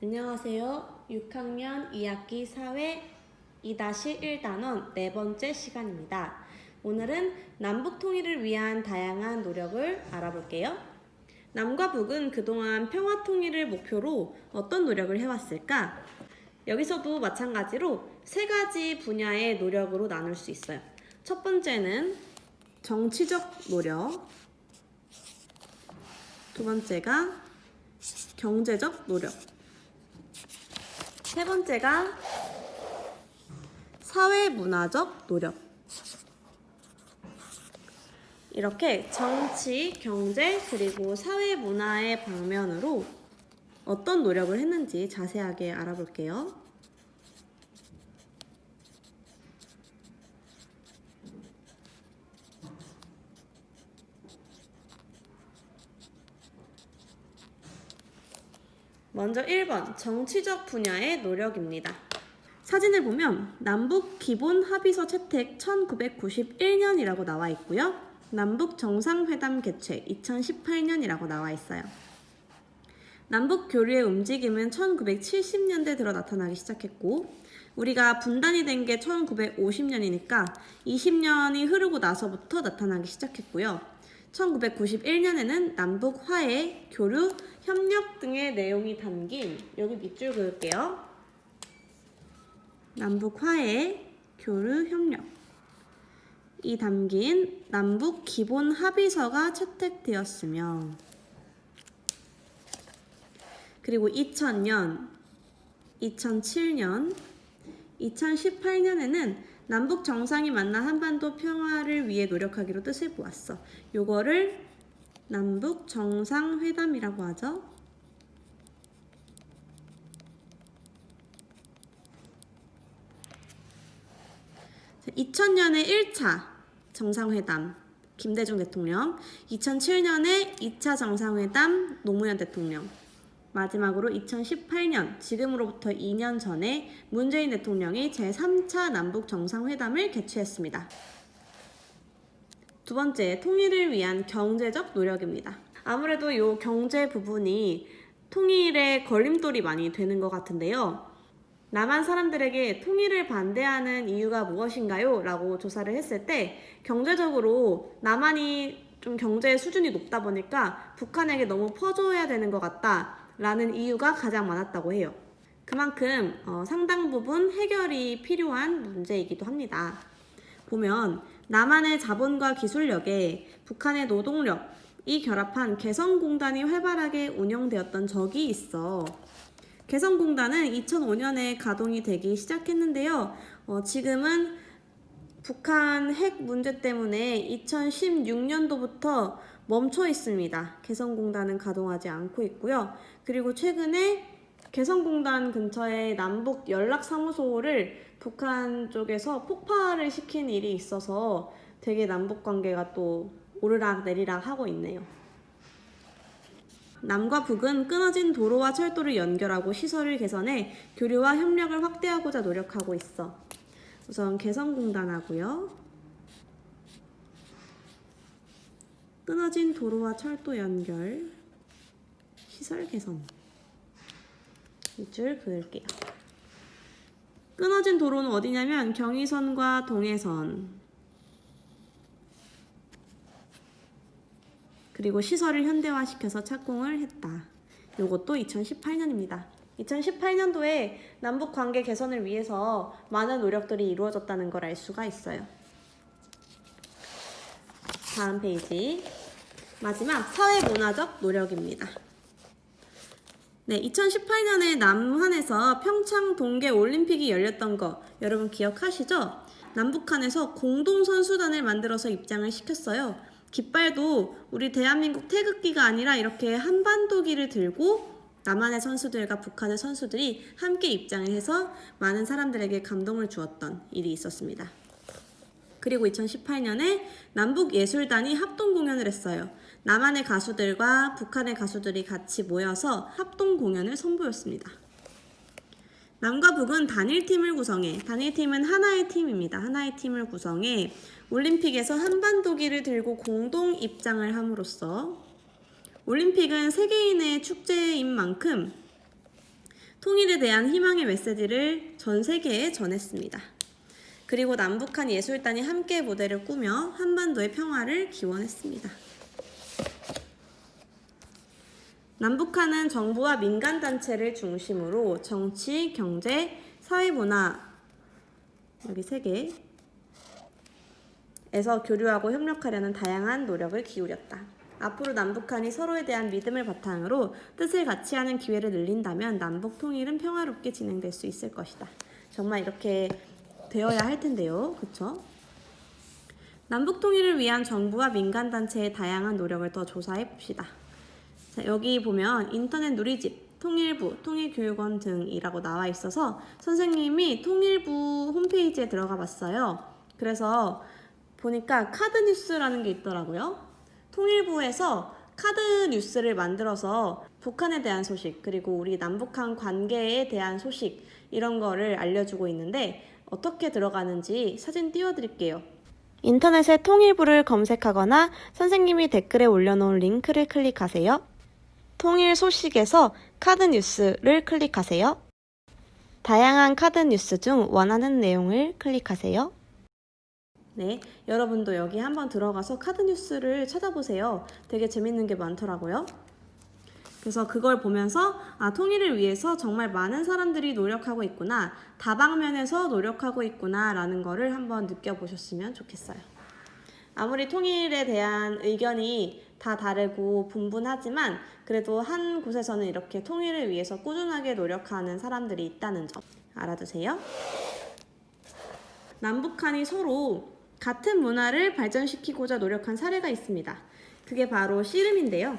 안녕하세요. 6학년 2학기 사회 2-1단원 네 번째 시간입니다. 오늘은 남북 통일을 위한 다양한 노력을 알아볼게요. 남과 북은 그동안 평화 통일을 목표로 어떤 노력을 해왔을까? 여기서도 마찬가지로 세 가지 분야의 노력으로 나눌 수 있어요. 첫 번째는 정치적 노력, 두 번째가 경제적 노력, 세 번째가 사회문화적 노력. 이렇게 정치, 경제, 그리고 사회문화의 방면으로 어떤 노력을 했는지 자세하게 알아볼게요. 먼저 1번 정치적 분야의 노력입니다. 사진을 보면 남북 기본 합의서 채택 1991년이라고 나와 있고요. 남북 정상회담 개최 2018년이라고 나와 있어요. 남북 교류의 움직임은 1970년대 들어 나타나기 시작했고 우리가 분단이 된 게 1950년이니까 20년이 흐르고 나서부터 나타나기 시작했고요. 1991년에는 남북 화해, 교류, 협력 등의 내용이 담긴 여기 밑줄 그을게요. 남북 화해, 교류, 협력 이 담긴 남북 기본 합의서가 채택되었으며 그리고 2000년, 2007년, 2018년에는 남북 정상이 만나 한반도 평화를 위해 노력하기로 뜻을 모았어. 요거를 남북 정상회담이라고 하죠. 2000년에 1차 정상회담 김대중 대통령, 2007년에 2차 정상회담 노무현 대통령, 마지막으로 2018년 지금으로부터 2년 전에 문재인 대통령이 제3차 남북 정상회담을 개최했습니다. 두 번째, 통일을 위한 경제적 노력입니다. 아무래도 이 경제 부분이 통일의 걸림돌이 많이 되는 것 같은데요. 남한 사람들에게 통일을 반대하는 이유가 무엇인가요? 라고 조사를 했을 때 경제적으로 남한이 좀 경제 수준이 높다 보니까 북한에게 너무 퍼줘야 되는 것 같다 라는 이유가 가장 많았다고 해요. 그만큼 상당 부분 해결이 필요한 문제이기도 합니다. 보면 남한의 자본과 기술력에 북한의 노동력이 결합한 개성공단이 활발하게 운영되었던 적이 있어. 개성공단은 2005년에 가동이 되기 시작했는데요. 지금은 북한 핵 문제 때문에 2016년도부터 멈춰 있습니다. 개성공단은 가동하지 않고 있고요. 그리고 최근에 개성공단 근처에 남북 연락사무소를 북한 쪽에서 폭파를 시킨 일이 있어서 되게 남북 관계가 또 오르락 내리락 하고 있네요. 남과 북은 끊어진 도로와 철도를 연결하고 시설을 개선해 교류와 협력을 확대하고자 노력하고 있어. 우선 개성공단하고요. 끊어진 도로와 철도 연결, 시설 개선. 밑줄 그을게요. 끊어진 도로는 어디냐면 경의선과 동해선. 그리고 시설을 현대화시켜서 착공을 했다. 이것도 2018년입니다. 2018년도에 남북 관계 개선을 위해서 많은 노력들이 이루어졌다는 걸 알 수가 있어요. 다음 페이지. 마지막 사회문화적 노력입니다. 네, 2018년에 남한에서 평창 동계 올림픽이 열렸던 거 여러분 기억하시죠? 남북한에서 공동선수단을 만들어서 입장을 시켰어요. 깃발도 우리 대한민국 태극기가 아니라 이렇게 한반도기를 들고 남한의 선수들과 북한의 선수들이 함께 입장을 해서 많은 사람들에게 감동을 주었던 일이 있었습니다. 그리고 2018년에 남북예술단이 합동 공연을 했어요. 남한의 가수들과 북한의 가수들이 같이 모여서 합동 공연을 선보였습니다. 남과 북은 단일팀을 구성해, 단일팀은 하나의 팀입니다. 하나의 팀을 구성해 올림픽에서 한반도기를 들고 공동 입장을 함으로써 올림픽은 세계인의 축제인 만큼 통일에 대한 희망의 메시지를 전 세계에 전했습니다. 그리고 남북한 예술단이 함께 무대를 꾸며 한반도의 평화를 기원했습니다. 남북한은 정부와 민간단체를 중심으로 정치, 경제, 사회문화 여기 3개에서 교류하고 협력하려는 다양한 노력을 기울였다. 앞으로 남북한이 서로에 대한 믿음을 바탕으로 뜻을 같이 하는 기회를 늘린다면 남북 통일은 평화롭게 진행될 수 있을 것이다. 정말 이렇게 되어야 할 텐데요. 그쵸? 남북 통일을 위한 정부와 민간단체의 다양한 노력을 더 조사해 봅시다. 자, 여기 보면 인터넷 누리집, 통일부, 통일교육원 등이라고 나와 있어서 선생님이 통일부 홈페이지에 들어가 봤어요. 그래서 보니까 카드뉴스라는 게 있더라고요. 통일부에서 카드뉴스를 만들어서 북한에 대한 소식, 그리고 우리 남북한 관계에 대한 소식 이런 거를 알려주고 있는데 어떻게 들어가는지 사진 띄워드릴게요. 인터넷에 통일부를 검색하거나 선생님이 댓글에 올려놓은 링크를 클릭하세요. 통일 소식에서 카드 뉴스를 클릭하세요. 다양한 카드 뉴스 중 원하는 내용을 클릭하세요. 네, 여러분도 여기 한번 들어가서 카드 뉴스를 찾아보세요. 되게 재밌는 게 많더라고요. 그래서 그걸 보면서 통일을 위해서 정말 많은 사람들이 노력하고 있구나, 다방면에서 노력하고 있구나 라는 거를 한번 느껴보셨으면 좋겠어요. 아무리 통일에 대한 의견이 다 다르고 분분하지만 그래도 한 곳에서는 이렇게 통일을 위해서 꾸준하게 노력하는 사람들이 있다는 점 알아두세요. 남북한이 서로 같은 문화를 발전시키고자 노력한 사례가 있습니다. 그게 바로 씨름인데요.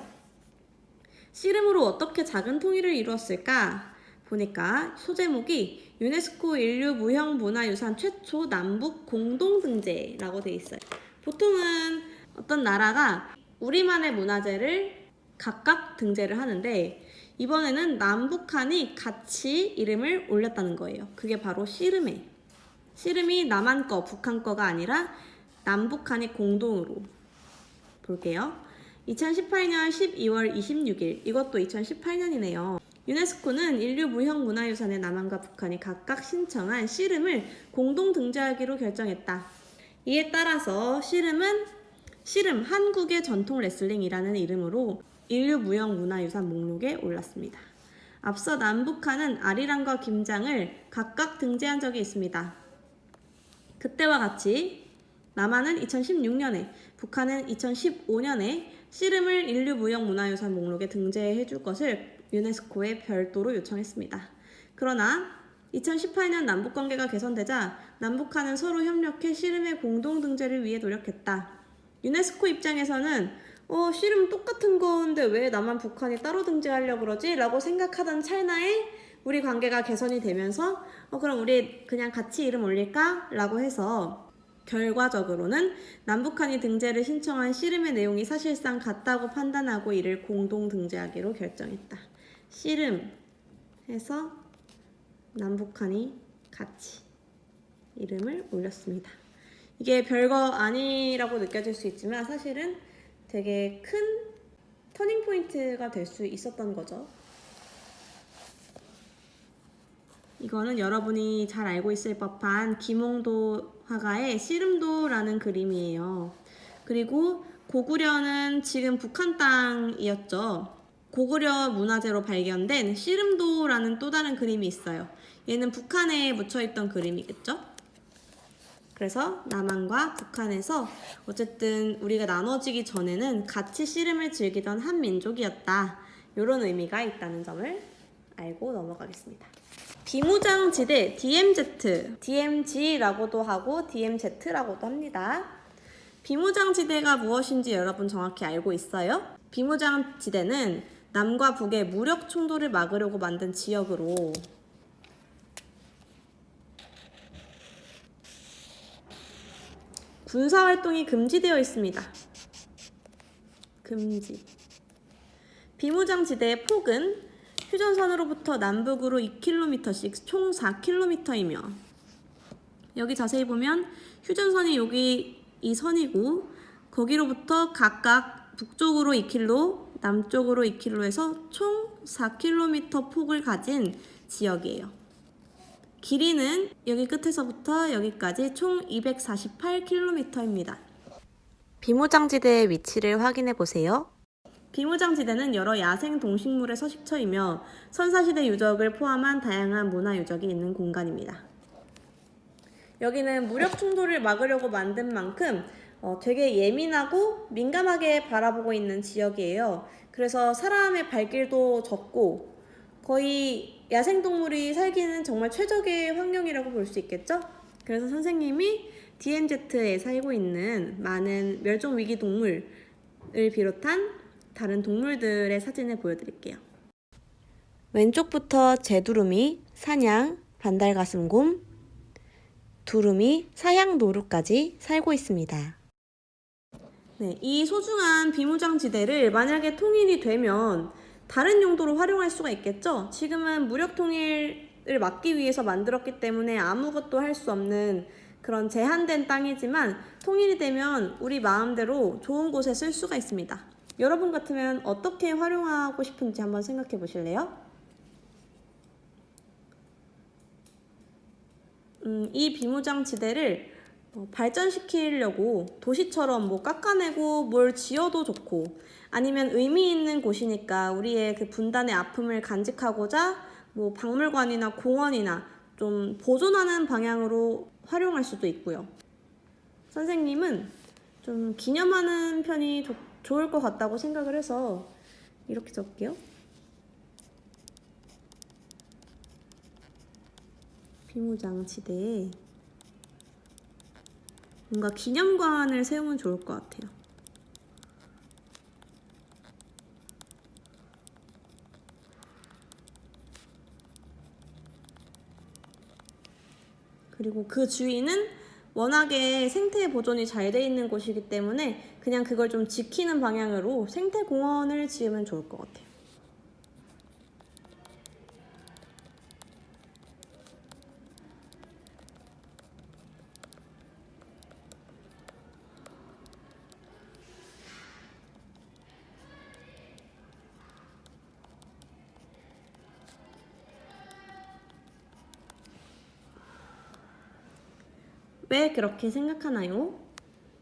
씨름으로 어떻게 작은 통일을 이루었을까? 보니까 소제목이 유네스코 인류 무형문화유산 최초 남북 공동등재라고 돼 있어요. 보통은 어떤 나라가 우리만의 문화재를 각각 등재를 하는데 이번에는 남북한이 같이 이름을 올렸다는 거예요. 그게 바로 씨름이에요. 씨름이 남한 거, 북한 거가 아니라 남북한이 공동으로. 볼게요. 2018년 12월 26일, 이것도 2018년이네요. 유네스코는 인류 무형문화유산에 남한과 북한이 각각 신청한 씨름을 공동 등재하기로 결정했다. 이에 따라서 씨름 한국의 전통 레슬링이라는 이름으로 인류 무형문화유산 목록에 올랐습니다. 앞서 남북한은 아리랑과 김장을 각각 등재한 적이 있습니다. 그때와 같이 남한은 2016년에, 북한은 2015년에 씨름을 인류 무형문화유산 목록에 등재해 줄 것을 유네스코에 별도로 요청했습니다. 그러나 2018년 남북관계가 개선되자 남북한은 서로 협력해 씨름의 공동등재를 위해 노력했다. 유네스코 입장에서는 씨름 똑같은 건데 왜 남한 북한이 따로 등재하려고 그러지? 라고 생각하던 찰나에 우리 관계가 개선이 되면서 그럼 우리 그냥 같이 이름 올릴까? 라고 해서 결과적으로는 남북한이 등재를 신청한 씨름의 내용이 사실상 같다고 판단하고 이를 공동 등재하기로 결정했다. 씨름 해서 남북한이 같이 이름을 올렸습니다. 이게 별거 아니라고 느껴질 수 있지만 사실은 되게 큰 터닝 포인트가 될 수 있었던 거죠. 이거는 여러분이 잘 알고 있을 법한 김홍도 화가의 씨름도라는 그림이에요. 그리고 고구려는 지금 북한 땅이었죠. 고구려 문화재로 발견된 씨름도라는 또 다른 그림이 있어요. 얘는 북한에 묻혀있던 그림이겠죠? 그래서 남한과 북한에서 어쨌든 우리가 나눠지기 전에는 같이 씨름을 즐기던 한 민족이었다. 이런 의미가 있다는 점을 알고 넘어가겠습니다. 비무장지대 DMZ, DMG라고도 하고 DMZ라고도 합니다. 비무장지대가 무엇인지 여러분 정확히 알고 있어요? 비무장지대는 남과 북의 무력 충돌을 막으려고 만든 지역으로 군사활동이 금지되어 있습니다. 금지. 비무장지대의 폭은 휴전선으로부터 남북으로 2km씩 총 4km이며 여기 자세히 보면 휴전선이 여기 이 선이고 거기로부터 각각 북쪽으로 2km, 남쪽으로 2km에서 총 4km 폭을 가진 지역이에요. 길이는 여기 끝에서부터 여기까지 총 248km입니다. 비무장지대의 위치를 확인해 보세요. 비무장지대는 여러 야생 동식물의 서식처이며 선사시대 유적을 포함한 다양한 문화 유적이 있는 공간입니다. 여기는 무력 충돌을 막으려고 만든 만큼 되게 예민하고 민감하게 바라보고 있는 지역이에요. 그래서 사람의 발길도 적고 거의 야생동물이 살기는 정말 최적의 환경이라고 볼 수 있겠죠? 그래서 선생님이 DMZ에 살고 있는 많은 멸종위기 동물을 비롯한 다른 동물들의 사진을 보여드릴게요. 왼쪽부터 제두루미, 사냥, 반달가슴곰, 두루미, 사양노루까지 살고 있습니다. 네, 이 소중한 비무장지대를 만약에 통일이 되면 다른 용도로 활용할 수가 있겠죠? 지금은 무력 통일을 막기 위해서 만들었기 때문에 아무것도 할 수 없는 그런 제한된 땅이지만 통일이 되면 우리 마음대로 좋은 곳에 쓸 수가 있습니다. 여러분 같으면 어떻게 활용하고 싶은지 한번 생각해 보실래요? 이 비무장지대를 발전시키려고 도시처럼 깎아내고 뭘 지어도 좋고 아니면 의미 있는 곳이니까 우리의 그 분단의 아픔을 간직하고자 박물관이나 공원이나 좀 보존하는 방향으로 활용할 수도 있고요. 선생님은 좀 기념하는 편이 좋을 것 같다고 생각을 해서 이렇게 적을게요. 비무장지대에 뭔가 기념관을 세우면 좋을 것 같아요. 그리고 그 주위는 워낙에 생태 보존이 잘 돼 있는 곳이기 때문에 그냥 그걸 좀 지키는 방향으로 생태공원을 지으면 좋을 것 같아요. 왜 그렇게 생각하나요?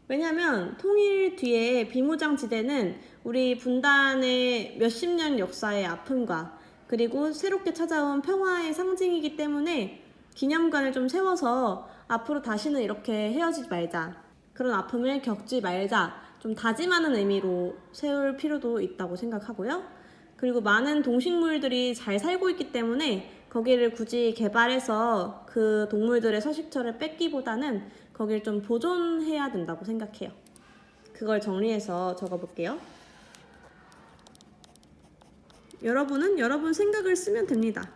왜냐하면 통일 뒤에 비무장지대는 우리 분단의 몇십 년 역사의 아픔과 그리고 새롭게 찾아온 평화의 상징이기 때문에 기념관을 좀 세워서 앞으로 다시는 이렇게 헤어지지 말자, 그런 아픔을 겪지 말자, 좀 다짐하는 의미로 세울 필요도 있다고 생각하고요. 그리고 많은 동식물들이 잘 살고 있기 때문에 거기를 굳이 개발해서 그 동물들의 서식처를 뺏기보다는 거기를 좀 보존해야 된다고 생각해요. 그걸 정리해서 적어볼게요. 여러분은 여러분 생각을 쓰면 됩니다.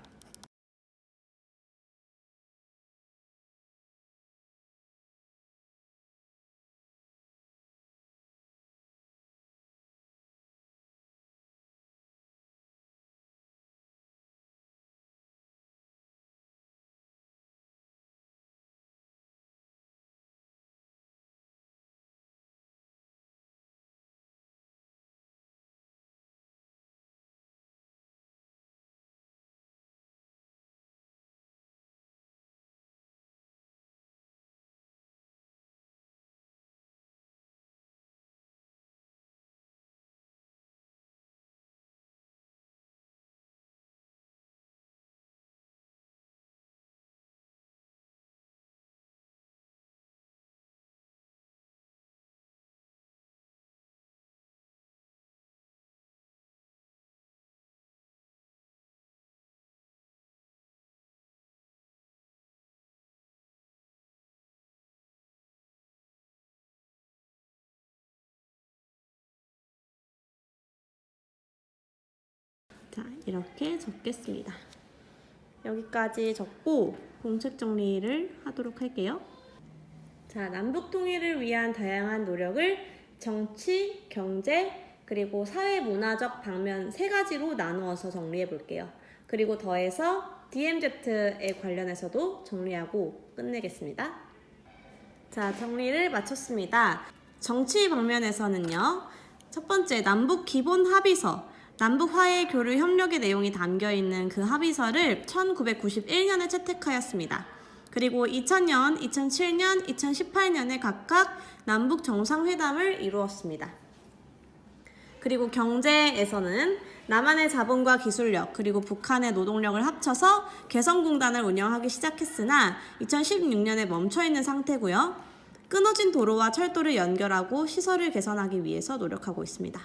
자, 이렇게 적겠습니다. 여기까지 적고 공책 정리를 하도록 할게요. 자, 남북 통일을 위한 다양한 노력을 정치, 경제, 그리고 사회 문화적 방면 세 가지로 나누어서 정리해 볼게요. 그리고 더해서 DMZ에 관련해서도 정리하고 끝내겠습니다. 자, 정리를 마쳤습니다. 정치 방면에서는요, 첫 번째 남북 기본 합의서, 남북 화해 교류 협력의 내용이 담겨 있는 그 합의서를 1991년에 채택하였습니다. 그리고 2000년, 2007년, 2018년에 각각 남북 정상회담을 이루었습니다. 그리고 경제에서는 남한의 자본과 기술력 그리고 북한의 노동력을 합쳐서 개성공단을 운영하기 시작했으나 2016년에 멈춰있는 상태고요. 끊어진 도로와 철도를 연결하고 시설을 개선하기 위해서 노력하고 있습니다.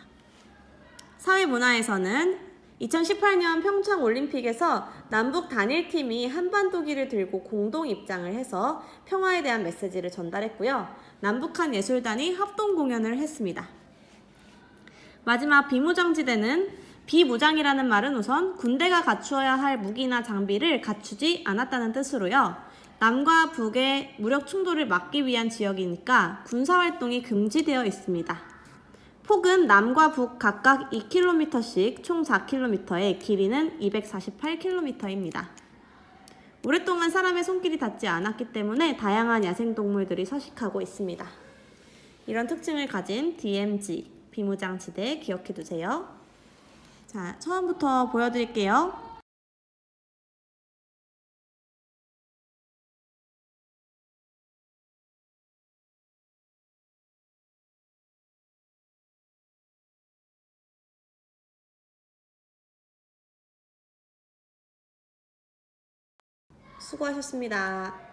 사회문화에서는 2018년 평창 올림픽에서 남북 단일팀이 한반도기를 들고 공동 입장을 해서 평화에 대한 메시지를 전달했고요. 남북한 예술단이 합동 공연을 했습니다. 마지막 비무장지대는 비무장이라는 말은 우선 군대가 갖추어야 할 무기나 장비를 갖추지 않았다는 뜻으로요. 남과 북의 무력 충돌을 막기 위한 지역이니까 군사활동이 금지되어 있습니다. 폭은 남과 북 각각 2km씩 총 4km에 길이는 248km입니다. 오랫동안 사람의 손길이 닿지 않았기 때문에 다양한 야생동물들이 서식하고 있습니다. 이런 특징을 가진 DMZ, 비무장지대 기억해두세요. 자, 처음부터 보여드릴게요. 수고하셨습니다.